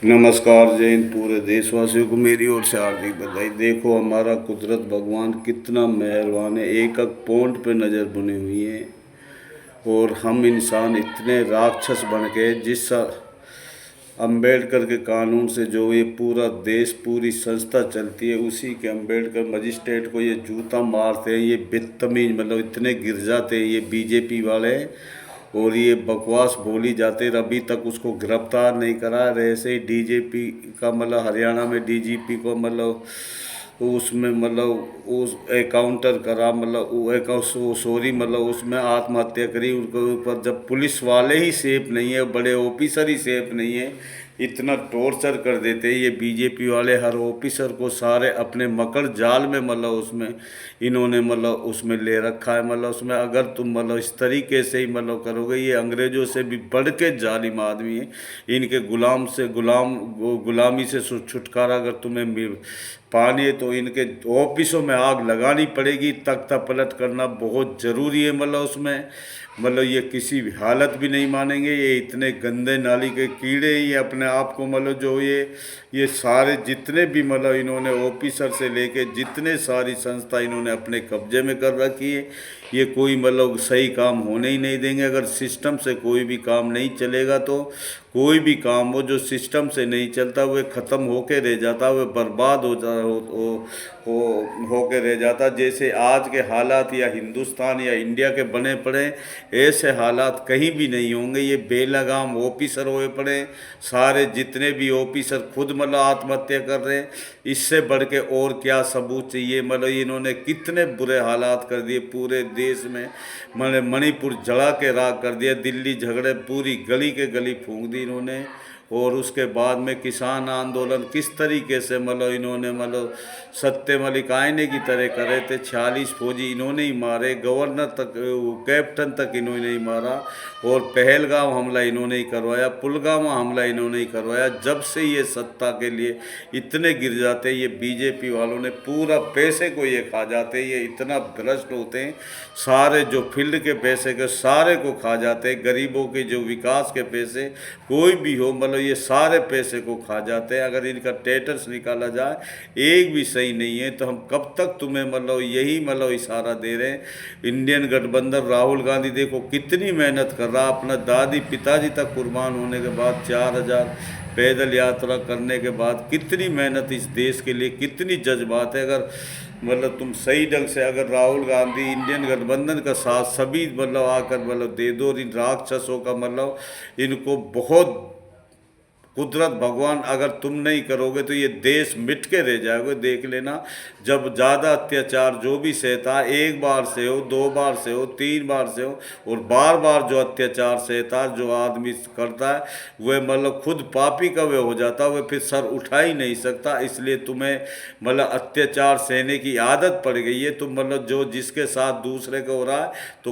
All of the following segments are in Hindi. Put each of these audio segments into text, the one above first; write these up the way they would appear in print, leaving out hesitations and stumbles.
नमस्कार जय हिंद। पूरे देशवासियों को मेरी ओर से हार्दिक बधाई। देखो हमारा कुदरत भगवान कितना मेहरबान है, एक एक पॉइंट पे नज़र बनी हुई है। और हम इंसान इतने राक्षस बन के जिस अंबेडकर के कानून से जो ये पूरा देश पूरी संस्था चलती है, उसी के अंबेडकर मजिस्ट्रेट को ये जूता मारते हैं, ये बदतमीज मतलब इतने गिर जाते हैं ये बीजेपी वाले। और ये बकवास बोली जाते हैं, अभी तक उसको गिरफ्तार नहीं करा। ऐसे ही डीजीपी का मतलब हरियाणा में डीजीपी को मतलब उसमें मतलब उस एकाउंटर करा, मतलब वो अकाउंट सॉरी मतलब उसमें आत्महत्या करी। उनके ऊपर जब पुलिस वाले ही सेफ नहीं है, बड़े ऑफिसर ही सेफ नहीं है, इतना टॉर्चर कर देते हैं ये बीजेपी वाले हर ऑफिसर को। सारे अपने मकड़ जाल में मतलब उसमें इन्होंने मतलब उसमें ले रखा है। मतलब उसमें अगर तुम मतलब इस तरीके से ही मतलब करोगे, ये अंग्रेज़ों से भी बढ़ के जालिम आदमी है। इनके गुलामी से छुटकारा अगर तुम्हें पानी है तो इनके ऑफिसों में आग लगानी पड़ेगी। तख्ता पलट करना बहुत ज़रूरी है। मतलब उसमें मतलब ये किसी भी हालत भी नहीं मानेंगे। ये इतने गंदे नाली के कीड़े, ये अपने आप को मतलब जो ये सारे जितने भी मतलब इन्होंने ऑफिसर से लेके जितने सारी संस्था इन्होंने अपने कब्जे में कर रखी है, ये कोई मतलब सही काम होने ही नहीं देंगे। अगर सिस्टम से कोई भी काम नहीं चलेगा तो कोई भी काम हो जो सिस्टम से नहीं चलता वह ख़त्म होके रह जाता, वह बर्बाद हो के रह जाता। जैसे आज के हालात या हिंदुस्तान या इंडिया के बने पड़े, ऐसे हालात कहीं भी नहीं होंगे। ये बेलगाम ऑफिसर हुए पड़े, सारे जितने भी ऑफिसर खुद मतलब आत्महत्या कर रहे हैं। इससे बढ़ के और क्या सबूत चाहिए। मतलब इन्होंने कितने बुरे हालात कर दिए पूरे देश में। मतलब मणिपुर जला के राख कर दिया, दिल्ली झगड़े पूरी गली के गली फूंक दी इन्होंने। और उसके बाद में किसान आंदोलन किस तरीके से मतलब इन्होंने मतलब सत्य मलिक आईने की तरह करे थे। 46 फौजी इन्होंने ही मारे, गवर्नर तक कैप्टन तक इन्होंने ही मारा। और पहलगाम हमला इन्होंने ही करवाया, पुलवामा हमला इन्होंने ही करवाया। जब से ये सत्ता के लिए इतने गिर जाते हैं, ये बीजेपी वालों ने पूरा पैसे को ये खा जाते हैं। ये इतना भ्रष्ट होते हैं, सारे जो फील्ड के पैसे के सारे को खा जाते हैं। गरीबों के जो विकास के पैसे कोई भी हो मतलब ये सारे पैसे को खा जाते हैं। अगर इनका स्टेटस निकाला जाए एक भी सही नहीं है, तो हम कब तक तुम्हें मतलब यही मतलब इशारा दे रहे हैं। इंडियन गठबंधन राहुल गांधी देखो कितनी मेहनत कर रहा, अपना दादी पिताजी तक कुर्बान होने के बाद 4000 पैदल यात्रा करने के बाद कितनी मेहनत इस देश के लिए, कितनी जज्बात है। अगर मतलब तुम सही ढंग से अगर राहुल गांधी इंडियन गठबंधन का साथ सभी मतलब आकर मतलब दे दो, इन राक्षसों का मतलब इनको बहुत कुदरत भगवान अगर तुम नहीं करोगे तो ये देश मिट के रह जाओगे। देख लेना, जब ज़्यादा अत्याचार जो भी सहता, एक बार से हो, दो बार से हो, तीन बार से हो, और बार बार जो अत्याचार सहता जो आदमी करता है वह मतलब खुद पापी का वह हो जाता, वह फिर सर उठा ही नहीं सकता। इसलिए तुम्हें मतलब अत्याचार सहने की आदत पड़ गई है। तुम मतलब जो जिसके साथ दूसरे को हो रहा है तो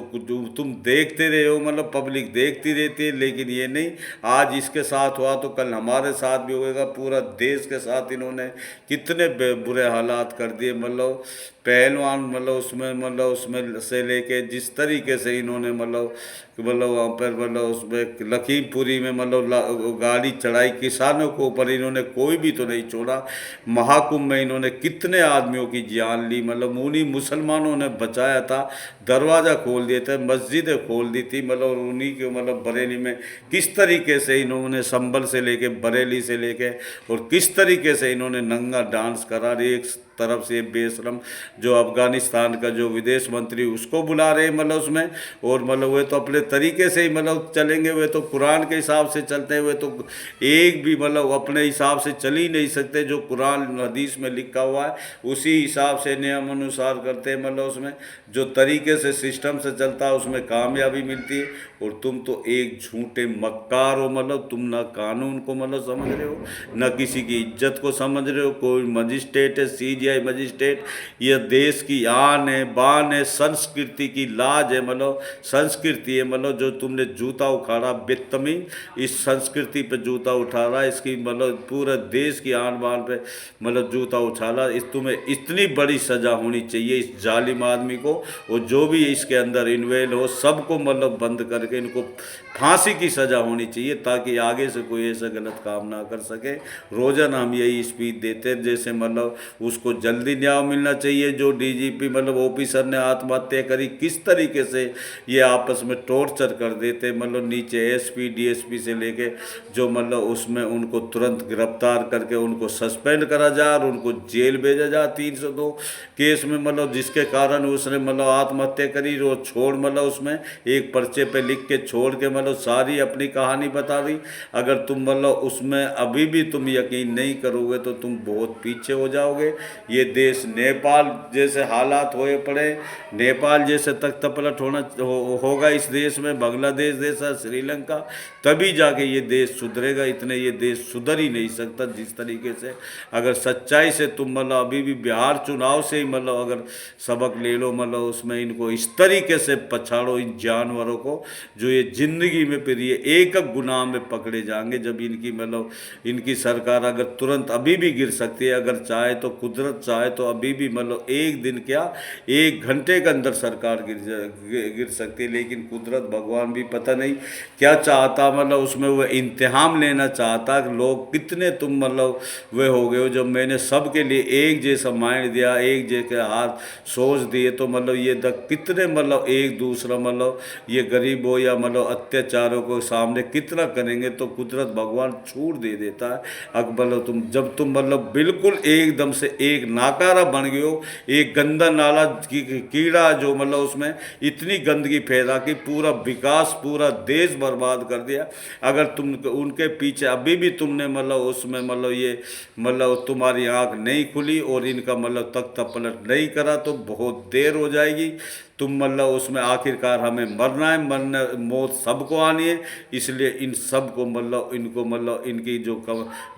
तुम देखते रहे हो, मतलब पब्लिक देखती रहती है। लेकिन ये नहीं, आज इसके साथ हुआ तो कल हमारे साथ भी होएगा। पूरा देश के साथ इन्होंने कितने बुरे हालात कर दिए। मतलब पहलवान मतलब उसमें से लेके जिस तरीके से इन्होंने मतलब वहाँ पर मतलब उसमें लखीमपुरी में मतलब गाड़ी चढ़ाई किसानों के ऊपर, इन्होंने कोई भी तो नहीं छोड़ा। महाकुंभ में इन्होंने कितने आदमियों की जान ली, मतलब उन्हीं मुसलमानों ने बचाया था, दरवाज़ा खोल दिए थे, मस्जिदें खोल दी थी। मतलब उन्हीं के मतलब बरेली में किस तरीके से इन्होंने संभल से लेके बरेली से लेके और किस तरीके से इन्होंने नंगा डांस करा। एक तरफ से बेशरम जो अफगानिस्तान का जो विदेश मंत्री उसको बुला रहे मतलब उसमें, और मतलब वे तो अपने तरीके से ही मतलब चलेंगे, वे तो कुरान के हिसाब से चलते हैं। वे तो एक भी मतलब अपने हिसाब से चल ही नहीं सकते। जो कुरान हदीस में लिखा हुआ है उसी हिसाब से नियम अनुसार करते हैं। मतलब उसमें जो तरीके से सिस्टम से चलता है उसमें कामयाबी मिलती है। और तुम तो एक झूठे मक्कार हो। मतलब तुम ना कानून को मतलब समझ रहे हो, ना किसी की इज्जत को समझ रहे हो। कोई मजिस्ट्रेट है, सीजीआई मजिस्ट्रेट, यह देश की आन है, बान है, संस्कृति की लाज है, मतलब संस्कृति है, मतलब जो तुमने जूता उखाड़ा बदतमीज, इस संस्कृति पे जूता उठा रहा, इसकी मतलब पूरे देश की आन बान पे मतलब जूता उछाला। इस तुम्हें इतनी बड़ी सज़ा होनी चाहिए इस जालिम आदमी को, और जो भी इसके अंदर इन्वेल हो सबको मतलब बंद करके इनको फांसी की सज़ा होनी चाहिए, ताकि आगे से कोई ऐसा गलत काम ना कर सके। रोज़ाना हम यही स्पीच देते हैं, जैसे मतलब उसको जल्दी न्याय मिलना चाहिए। जो डीजीपी मतलब ऑफिसर ने आत्महत्या करी, किस तरीके से ये आपस में टॉर्चर कर देते, मतलब नीचे एसपी डीएसपी से लेके जो मतलब उसमें उनको तुरंत गिरफ्तार करके उनको सस्पेंड करा जाए और उनको जेल भेजा जाए 302 केस में, मतलब जिसके कारण उसने मतलब आत्महत्या करी। वो छोड़ मतलब उसमें एक पर्चे पे लिख के छोड़ के मतलब सारी अपनी कहानी बता दी। अगर तुम मतलब उसमें अभी भी तुम यकीन नहीं करोगे तो तुम बहुत पीछे हो जाओगे। ये देश नेपाल जैसे हालात होए पड़े, नेपाल जैसे तख्त पलट होगा इस देश में, बांग्लादेश जैसा, श्रीलंका, तभी जाके ये देश सुधरेगा। इतने ये देश सुधर ही नहीं सकता जिस तरीके से। अगर सच्चाई से तुम मतलब अभी भी बिहार चुनाव से ही मतलब अगर सबक ले लो, मतलब उसमें इनको इस तरीके से पछाड़ो इन जानवरों को, जो ये ज़िंदगी में फिर ये एक गुनाह में पकड़े जाएंगे। जब इनकी मतलब इनकी सरकार अगर तुरंत अभी भी गिर सकती है, अगर चाहे तो कुदरत चाहे तो अभी भी मतलब एक दिन क्या 1 घंटे के अंदर सरकार गिर सकती है। लेकिन कुदरत भगवान भी पता नहीं क्या चाहता, मतलब उसमें वह इम्तिहान लेना चाहता कि लोग कितने तुम मतलब वे हो गए हो। जब मैंने सबके लिए एक जैसा माइंड दिया, एक जैसे हाथ सोच दिए, तो मतलब ये तक कितने मतलब एक दूसरा मतलब ये गरीब हो या मतलब अत्याचारों को सामने कितना करेंगे, तो कुदरत भगवान छूट दे देता है। अकबर जब तुम मतलब बिल्कुल एकदम से एक नाकारा बन गए हो, एक गंदा नाला कीड़ा जो मतलब उसमें इतनी गंदगी फैला कि पूरा विकास पूरा देश बर्बाद कर दिया। अगर तुम उनके पीछे अभी भी तुमने मतलब उसमें मतलब ये मतलब तुम्हारी आंख नहीं खुली और इनका मतलब तख्ता पलट नहीं करा, तो बहुत देर हो जाएगी। तुम मतलब उसमें आखिरकार हमें मरना है, मरना मौत सबको आनी है। इसलिए इन सब को मतलब इनको मतलब इनकी जो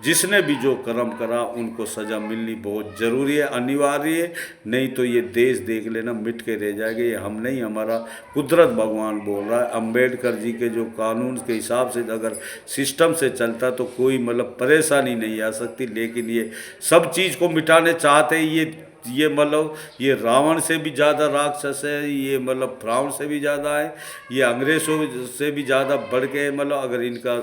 जिसने भी जो कर्म करा उनको सज़ा मिलनी बहुत ज़रूरी है, अनिवार्य है। नहीं तो ये देश देख लेना मिट के रह जाएगा। ये हम नहीं, हमारा कुदरत भगवान बोल रहा है। अम्बेडकर जी के जो कानून के हिसाब से अगर सिस्टम से चलता तो कोई मतलब परेशानी नहीं आ सकती। लेकिन ये सब चीज़ को मिटाने चाहते हैं। ये मतलब ये रावण से भी ज़्यादा राक्षस है, ये मतलब फ्राउन से भी ज़्यादा है, ये अंग्रेज़ों से भी ज़्यादा बढ़ के मतलब अगर इनका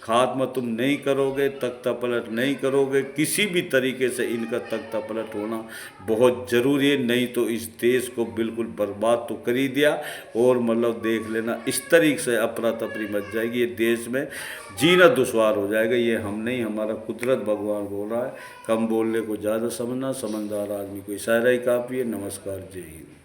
खात्मा तुम नहीं करोगे, तख्ता पलट नहीं करोगे, किसी भी तरीके से इनका तख्ता पलट होना बहुत ज़रूरी है। नहीं तो इस देश को बिल्कुल बर्बाद तो कर ही दिया, और मतलब देख लेना इस तरीके से अफरा तफरी मच जाएगी, ये देश में जीना दुश्वार हो जाएगा। ये हम नहीं, हमारा कुदरत भगवान बोल रहा है। कम बोलने को ज़्यादा समझना, समझदार आदमी को इशारा ही काफ़ी है। नमस्कार, जय हिंद।